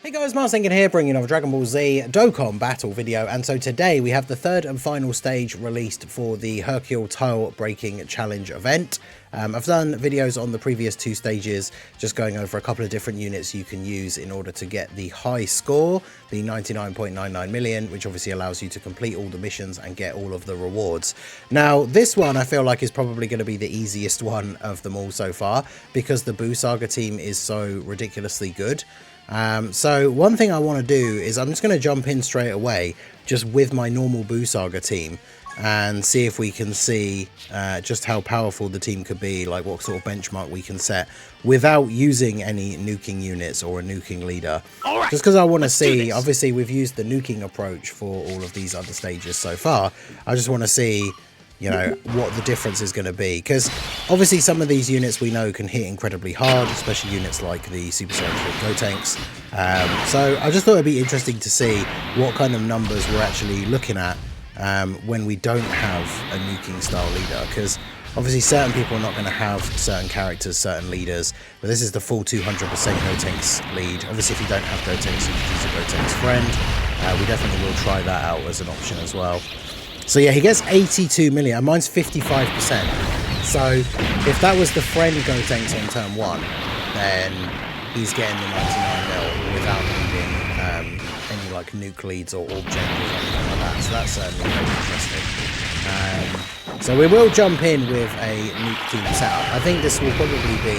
Hey guys, Marcinkin here, bringing another Dragon Ball Z Dokkan battle video, and so today we have the third and final stage released for the HERCULE tile breaking challenge event. I've done videos on the previous two stages, just going over a couple of different units you can use in order to get the high score, the 99.99 million, which obviously allows you to complete all the missions and get all of the rewards. Now, this one I feel like is probably going to be the easiest one of them all so far, because the Buu Saga team is so ridiculously good. So one thing I want to do is I'm just going to jump in straight away just with my normal Buu Saga team and see if we can see just how powerful the team could be, like what sort of benchmark we can set without using any nuking units or a nuking leader. Right, just because I want to see, obviously we've used the nuking approach for all of these other stages so far. I just want to see, you know, what the difference is going to be, because obviously some of these units we know can hit incredibly hard, especially units like the Super Saiyan 3 Go Tanks. So I just thought it'd be interesting to see what kind of numbers we're actually looking at when we don't have a nuking style leader, because obviously certain people are not going to have certain characters, certain leaders, but this is the full 200% Go Tanks lead. Obviously if you don't have Go Tanks, you can use a Go Tanks friend. We definitely will try that out as an option as well. So yeah, he gets 82 million, and mine's 55%. So if that was the friend Go Tanks on turn 1, then he's getting the 99 mil without needing any like nuke leads or orb changes or anything like that. So that's certainly very interesting. So we will jump in with a nuke team setup. I think this will probably be,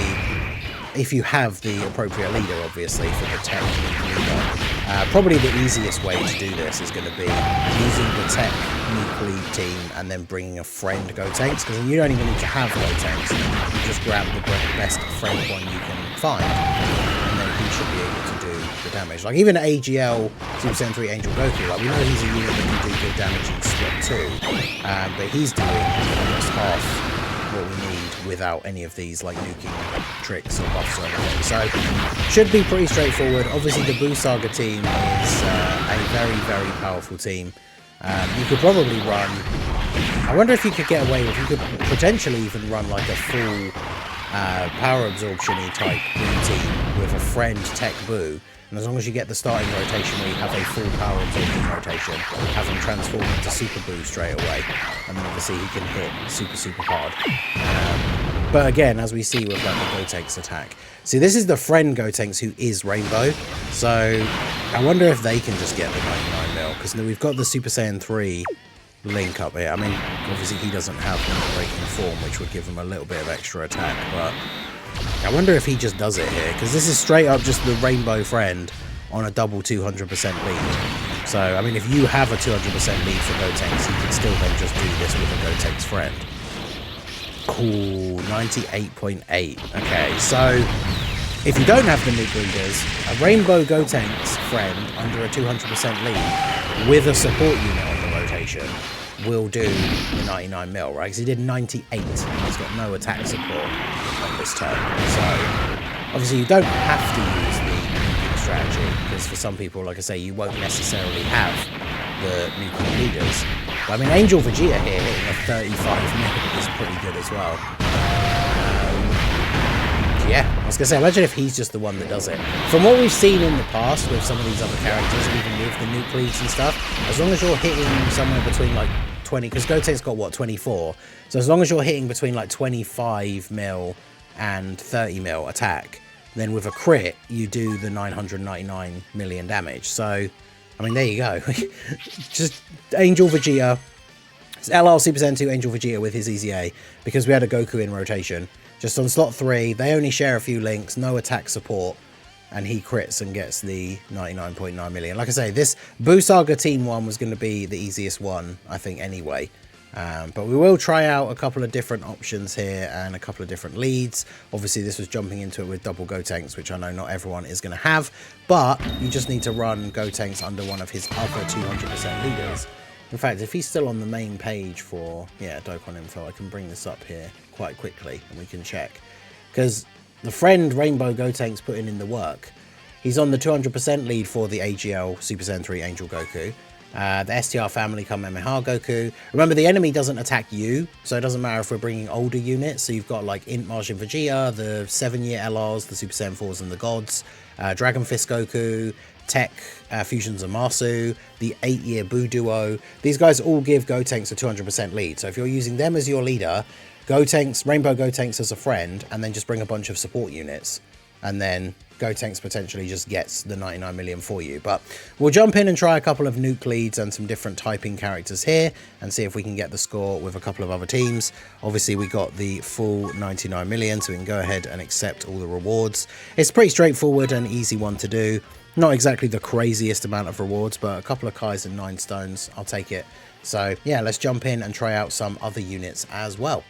if you have the appropriate leader, obviously, for the tech nuke leader. Probably the easiest way to do this is going to be using the tech nuke lead team and then bringing a friend Go Tanks, because you don't even need to have Go Tanks. You just grab the best friend one you can find, and then he should be able to do the damage. Like even AGL Super Saiyan 3 Angel Goku, like we know he's a unit that can do good damage in split 2, but he's doing almost half what we need without any of these like nuking tricks or buffs or anything. So should be pretty straightforward. Obviously the Buu Saga team is a very powerful team. You could probably run, I wonder if you could get away with, you could potentially even run like a full power absorption-y type Buu team with a friend tech Buu. And as long as you get the starting rotation where you have a full power absorption rotation, have him transform into Super Buu straight away, and then obviously he can hit super hard. But again, as we see with like the Go Tanks attack, see this is the friend Go Tanks who is Rainbow, so I wonder if they can just get the 99 mil, because we've got the Super Saiyan 3 link up here. I mean, obviously he doesn't have the breaking form, which would give him a little bit of extra attack, but I wonder if he just does it here, because this is straight up just the Rainbow friend on a double 200% lead. So, I mean, if you have a 200% lead for Go Tanks, you can still then just do this with a Go Tanks friend. Cool, 98.8. Okay, so if you don't have the nuke leaders, a Rainbow Go Tanks friend under a 200% lead with a support unit on the rotation will do the 99 mil, right? Because he did 98 and he's got no attack support on this turn. So obviously you don't have to use the nuking strategy, because for some people, like I say, you won't necessarily have the nuking leaders. But I mean, Angel Vegeta here hitting a 35 mil is pretty good as well. Yeah, I was going to say, imagine if he's just the one that does it. From what we've seen in the past with some of these other characters, even with the nuke leads and stuff, as long as you're hitting somewhere between like 20, because Goten's got what, 24? So as long as you're hitting between like 25 mil and 30 mil attack, then with a crit, you do the 999 million damage. So, I mean, there you go. Just Angel Vegeta, it's LR Super Saiyan 2 Angel Vegeta with his EZA, because we had a Goku in rotation. Just on slot 3, they only share a few links, no attack support, and he crits and gets the 99.9 million. Like I say, this Buu Saga team one was going to be the easiest one, I think, anyway. But we will try out a couple of different options here and a couple of different leads. Obviously, this was jumping into it with double Go Tanks, which I know not everyone is going to have, but you just need to run Go Tanks under one of his other 200% leaders. In fact, if he's still on the main page for, yeah, Dokkan info, I can bring this up here quite quickly and we can check. Because the friend Rainbow Go Tanks putting in the work. He's on the 200% lead for the AGL Super Saiyan 3 Angel Goku. The STR family Kamehameha Goku. Remember, the enemy doesn't attack you, so it doesn't matter if we're bringing older units. So you've got like Int Majin Vegeta, the 7-year LRs, the Super Saiyan 4s and the Gods, Dragon Fist Goku, Tech Fusion Zamasu, the 8-year Boo Duo. These guys all give Gotenks a 200% lead. So if you're using them as your leader, Gotenks, Rainbow Gotenks as a friend, and then just bring a bunch of support units. And then Gotenks potentially just gets the 99 million for you. But we'll jump in and try a couple of nuke leads and some different typing characters here and see if we can get the score with a couple of other teams. Obviously, we got the full 99 million, so we can go ahead and accept all the rewards. It's pretty straightforward and easy one to do. Not exactly the craziest amount of rewards, but a couple of Kais and 9 stones, I'll take it. So yeah, let's jump in and try out some other units as well.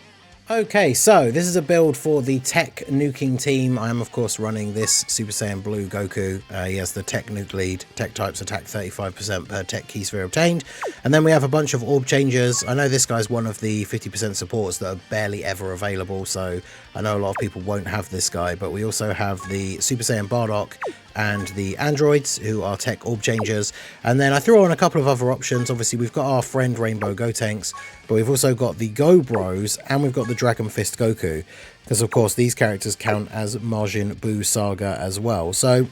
Okay, so this is a build for the Tech nuking team. I am, of course, running this Super Saiyan Blue Goku. He has the Tech nuke lead. Tech types attack 35% per Tech key sphere obtained. And then we have a bunch of orb changers. I know this guy's one of the 50% supports that are barely ever available, so I know a lot of people won't have this guy. But we also have the Super Saiyan Bardock and the androids, who are Tech orb changers. And then I threw on a couple of other options. Obviously, we've got our friend Rainbow Gotenks, but we've also got the Go Bros, and we've got the Dragon Fist Goku, because of course these characters count as Majin Buu Saga as well. So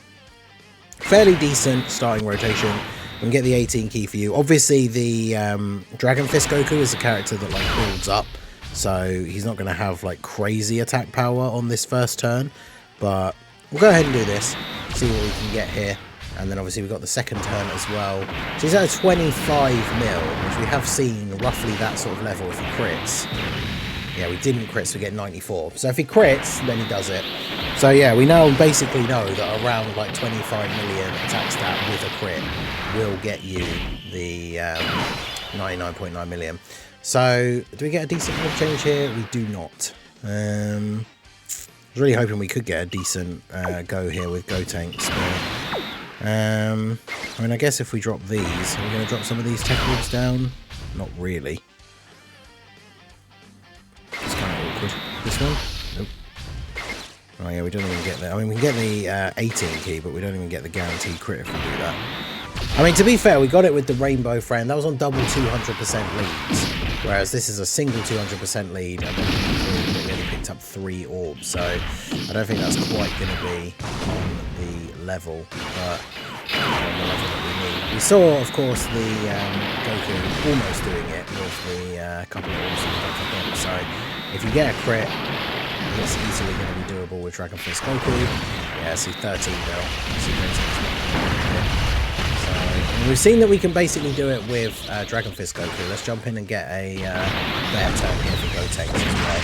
fairly decent starting rotation. We can get the 18 key for you. Obviously, the Dragon Fist Goku is a character that like builds up, so he's not going to have like crazy attack power on this first turn, but we'll go ahead and do this, see what we can get here. And then obviously we've got the second turn as well. So he's at a 25 mil, which we have seen roughly that sort of level if he crits. Yeah, we didn't crit, so we get 94. So if he crits, then he does it. So yeah, we now basically know that around like 25 million attack stat with a crit will get you the 99.9 million. So do we get a decent orb change here? We do not. I was really hoping we could get a decent go here with Gotenks, but I mean, I guess if we drop these, are we going to drop some of these tech orbs down? Not really. It's kind of awkward. This one? Nope. Oh yeah, we don't even get that. I mean, we can get the 18 key, but we don't even get the guaranteed crit if we do that. I mean, to be fair, we got it with the Rainbow friend. That was on double 200% leads, whereas this is a single 200% lead, and then we only picked up 3 orbs. So I don't think that's quite going to be on the level, but on the level that we need. We saw, of course, the Goku almost doing it with the couple of orbs that we got for him. So if you get a crit, it's easily going to be doable with Dragon Fist Goku. Yeah, see 13 mil. So we've seen that we can basically do it with Dragon Fist Goku. Let's jump in and get a better turn here for Gotenks as well.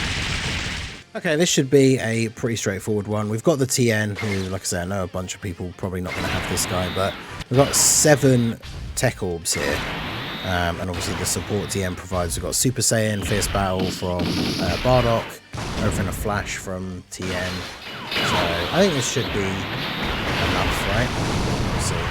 Okay, this should be a pretty straightforward one. We've got the TN, who, like I said, I know a bunch of people probably not going to have this guy, but we've got 7 Tech Orbs here. And obviously the support TN provides, we've got Super Saiyan, Fierce Battle from Bardock, over in a Flash from TN. So I think this should be enough, right? We'll see.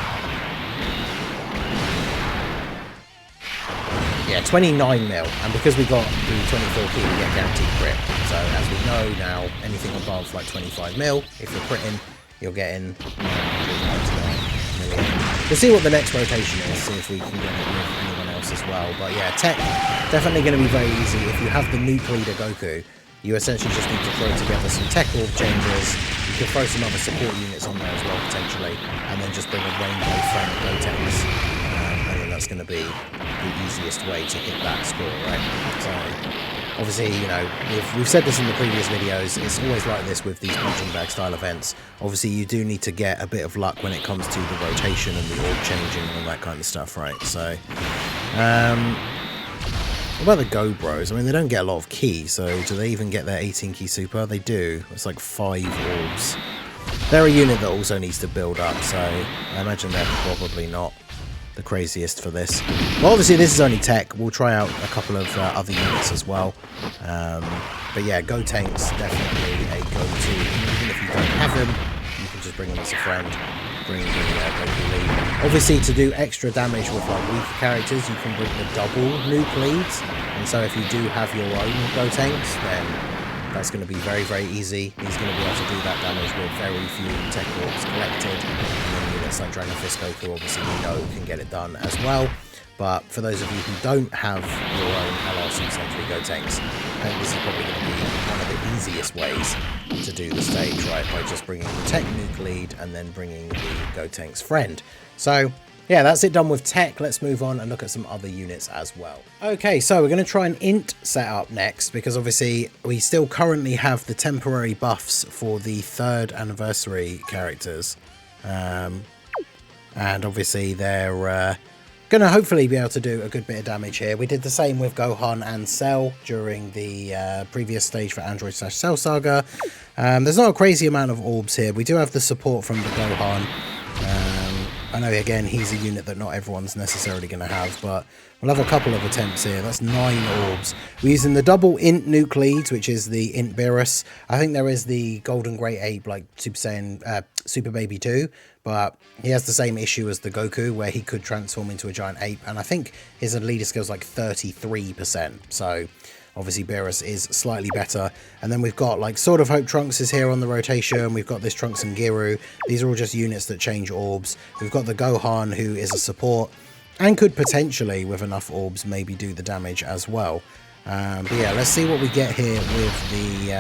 Yeah, 29 mil, and because we got the 24 key, we get guaranteed crit. So as we know now, anything above like 25 mil, if you're critting, you're getting 99 million. We'll see what the next rotation is, see if we can get it with anyone else as well. But yeah, Tech, definitely going to be very easy. If you have the nuke leader Goku, you essentially just need to throw together some Tech orb changes. You can throw some other support units on there as well, potentially, and then just bring a Rainbow friend Gotenks. And then that's going to be the easiest way to hit that score, right? So obviously, you know, we've said this in the previous videos, it's always like this with these punching bag style events. Obviously, you do need to get a bit of luck when it comes to the rotation and the orb changing and all that kind of stuff, right? So what about the Go Bros? I mean, they don't get a lot of key, so do they even get their 18 key super? They do. It's like 5 orbs. They're a unit that also needs to build up, so I imagine they're probably not the craziest for this. Well, obviously this is only Tech. We'll try out a couple of other units as well. But yeah, Gotenks definitely a go-to. Even if you don't have them, you can just bring them as a friend. Bring the Goku lead. Obviously, to do extra damage with like weaker characters, you can bring the double nuke leads. And so if you do have your own Gotenks, then that's going to be very, very easy. He's going to be able to do that damage with very few Tech Orbs collected. And then units like Dragon Fist Goku, obviously we know can get it done as well. But for those of you who don't have your own LR603 Gotenks, I think this is probably going to be one of the easiest ways to do the stage, right? By just bringing the tech nuke lead and then bringing the Gotenk's friend. So yeah, that's it done with tech. Let's move on and look at some other units as well. Okay, so we're going to try an int setup next, because obviously we still currently have the temporary buffs for the 3rd anniversary characters. And obviously they're going to hopefully be able to do a good bit of damage here. We did the same with Gohan and Cell during the previous stage for Android/Cell Saga. There's not a crazy amount of orbs here. We do have the support from the Gohan. I know, again, he's a unit that not everyone's necessarily going to have, but we'll have a couple of attempts here. That's 9 orbs. We're using the double int nuke leads, which is the int Beerus. I think there is the golden great ape, like Super Saiyan, Super Baby 2, but he has the same issue as the Goku, where he could transform into a giant ape, and I think his leader skill's like 33%, so obviously Beerus is slightly better. And then we've got like Sword of Hope Trunks is here on the rotation. We've got this Trunks and Giru. These are all just units that change orbs. We've got the Gohan, who is a support and could potentially, with enough orbs, maybe do the damage as well. But yeah, let's see what we get here with the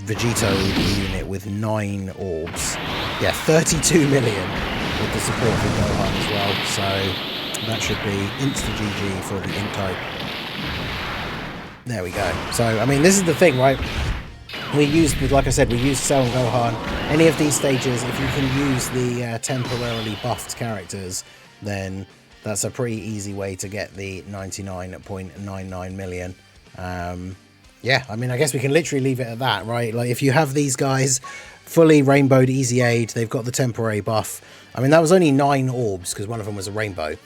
Vegito unit with 9 orbs. Yeah, 32 million with the support for Gohan as well. So that should be insta-GG for the int type. There we go. So, I mean, this is the thing, right? We used, like I said, we used Cell and Gohan. Any of these stages, if you can use the temporarily buffed characters, then that's a pretty easy way to get the 99.99 million. Yeah, I mean, I guess we can literally leave it at that, right? Like, if you have these guys fully rainbowed easy aid, they've got the temporary buff. I mean, that was only 9 orbs, because one of them was a rainbow.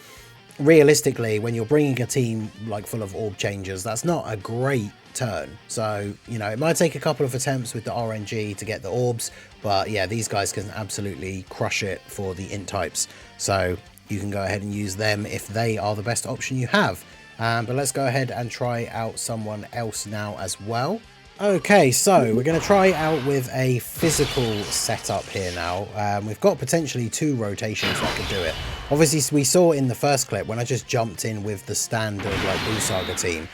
Realistically, when you're bringing a team like full of orb changers, that's not a great turn. So, you know, it might take a couple of attempts with the RNG to get the orbs, but yeah, these guys can absolutely crush it for the int types. So you can go ahead and use them if they are the best option you have. But let's go ahead and try out someone else now as well. Okay, so we're going to try out with a physical setup here now. We've got potentially 2 rotations that could do it. Obviously, we saw in the first clip when I just jumped in with the standard like Buu Saga team,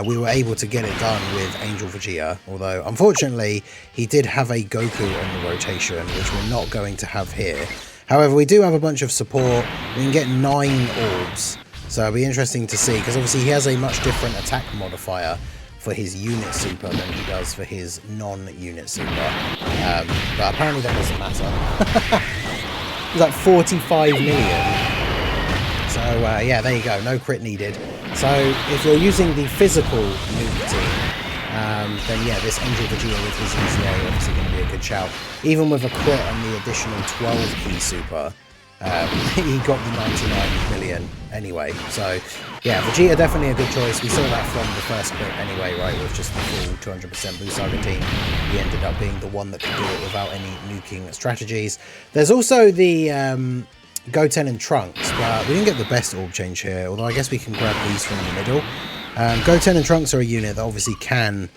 we were able to get it done with Angel Vegeta. Although, unfortunately, he did have a Goku on the rotation, which we're not going to have here. However, we do have a bunch of support. We can get 9 orbs, so it'll be interesting to see, because obviously he has a much different attack modifier for his unit super than he does for his non-unit super. But apparently that doesn't matter. It's like 45 million. So yeah, there you go. No crit needed. So if you're using the physical nuke team, then yeah, this Angel Vegeta with his EZA obviously going to be a good shout. Even with a crit on the additional 12 key super, he got the 99 million anyway. So yeah, Vegeta definitely a good choice. We saw that from the first clip anyway, right, with just the full 200% Buu Saga team. He ended up being the one that could do it without any nuking strategies. There's also the Goten and Trunks, but we didn't get the best orb change here, although I guess we can grab these from the middle. Goten and Trunks are a unit that obviously can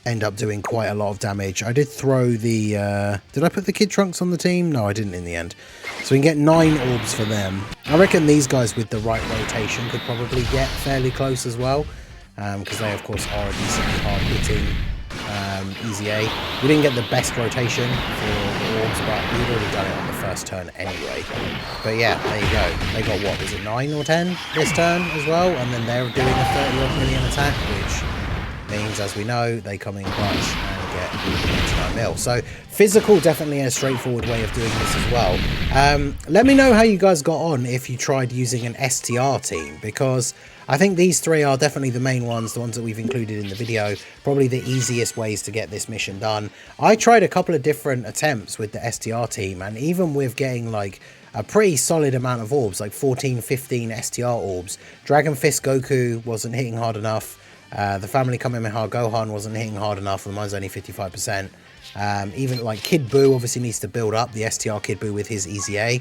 end up doing quite a lot of damage. I did throw the did I put the Kid Trunks on the team? No, I didn't in the end. So we can get 9 orbs for them. I reckon these guys with the right rotation could probably get fairly close as well, because they of course are a decently hard hitting EZA. We didn't get the best rotation for the orbs, but we'd already done it on the first turn anyway. But yeah, there you go. They got, what was it, 9 or 10 this turn as well, and then they're doing a 30 million attack, which means, as we know, they come in clutch and get 99 mil. So physical, definitely a straightforward way of doing this as well. Let me know how you guys got on if you tried using an STR team, because I think these 3 are definitely the main ones, the ones that we've included in the video, probably the easiest ways to get this mission done. I tried a couple of different attempts with the STR team, and even with getting like a pretty solid amount of orbs, like 14, 15 STR orbs, Dragon Fist Goku wasn't hitting hard enough. The Family Kamehameha Gohan wasn't hitting hard enough, and mine's only 55%. Even like Kid Buu obviously needs to build up, the STR Kid Buu with his EZA.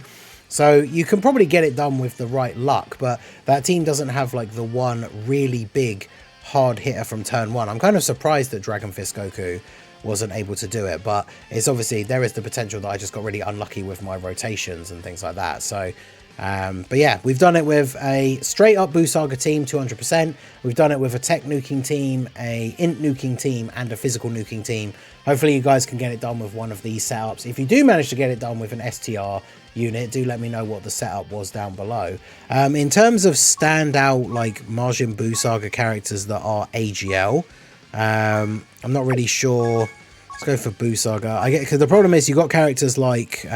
So you can probably get it done with the right luck, but that team doesn't have like the one really big hard hitter from turn 1. I'm kind of surprised that Dragon Fist Goku wasn't able to do it, but it's obviously, there is the potential that I just got really unlucky with my rotations and things like that. So But yeah, we've done it with a straight up Boo Saga team, 200%. We've done it with a tech nuking team, a int nuking team, and a physical nuking team. Hopefully you guys can get it done with one of these setups. If you do manage to get it done with an STR unit, do let me know what the setup was down below. In terms of standout like Majin Boo Saga characters that are AGL, I'm not really sure. Let's go for Boo Saga. Because the problem is you got characters like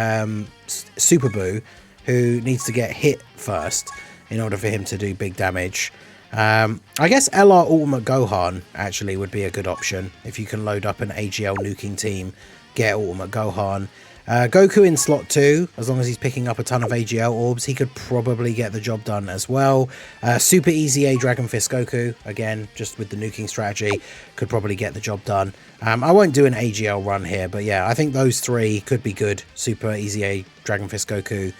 Super Boo, who needs to get hit first in order for him to do big damage. I guess LR Ultimate Gohan actually would be a good option. If you can load up an AGL nuking team, get Ultimate Gohan. Goku in slot 2, as long as he's picking up a ton of AGL orbs, he could probably get the job done as well. Super easy A Dragon Fist Goku, again, just with the nuking strategy, could probably get the job done. I won't do an AGL run here, but yeah, I think those three could be good. Super easy A Dragon Fist Goku,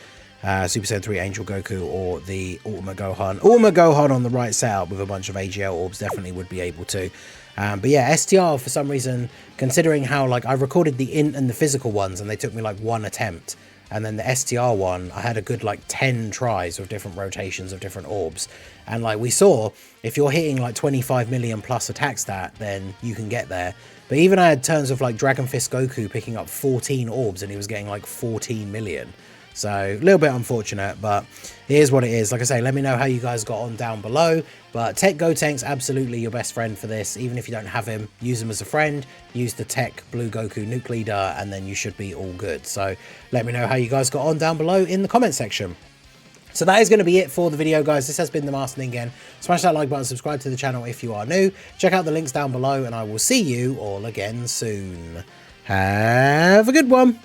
Super Saiyan 3 Angel Goku, or the Ultimate Gohan. Ultimate Gohan on the right setup with a bunch of AGL orbs definitely would be able to. But yeah, STR for some reason, considering how like I recorded the int and the physical ones and they took me like 1 attempt, and then the STR one I had a good like 10 tries with different rotations of different orbs, and like we saw, if you're hitting like 25 million plus attack stat, then you can get there. But even I had turns of like Dragon Fist Goku picking up 14 orbs and he was getting like 14 million. So a little bit unfortunate, but it is what it is. Like I say, let me know how you guys got on down below. But Tech Gotenk's absolutely your best friend for this. Even if you don't have him, use him as a friend. Use the Tech Blue Goku Nuke Leader, and then you should be all good. So let me know how you guys got on down below in the comment section. So that is going to be it for the video, guys. This has been the Master Ningen. Smash that like button, subscribe to the channel if you are new. Check out the links down below, and I will see you all again soon. Have a good one.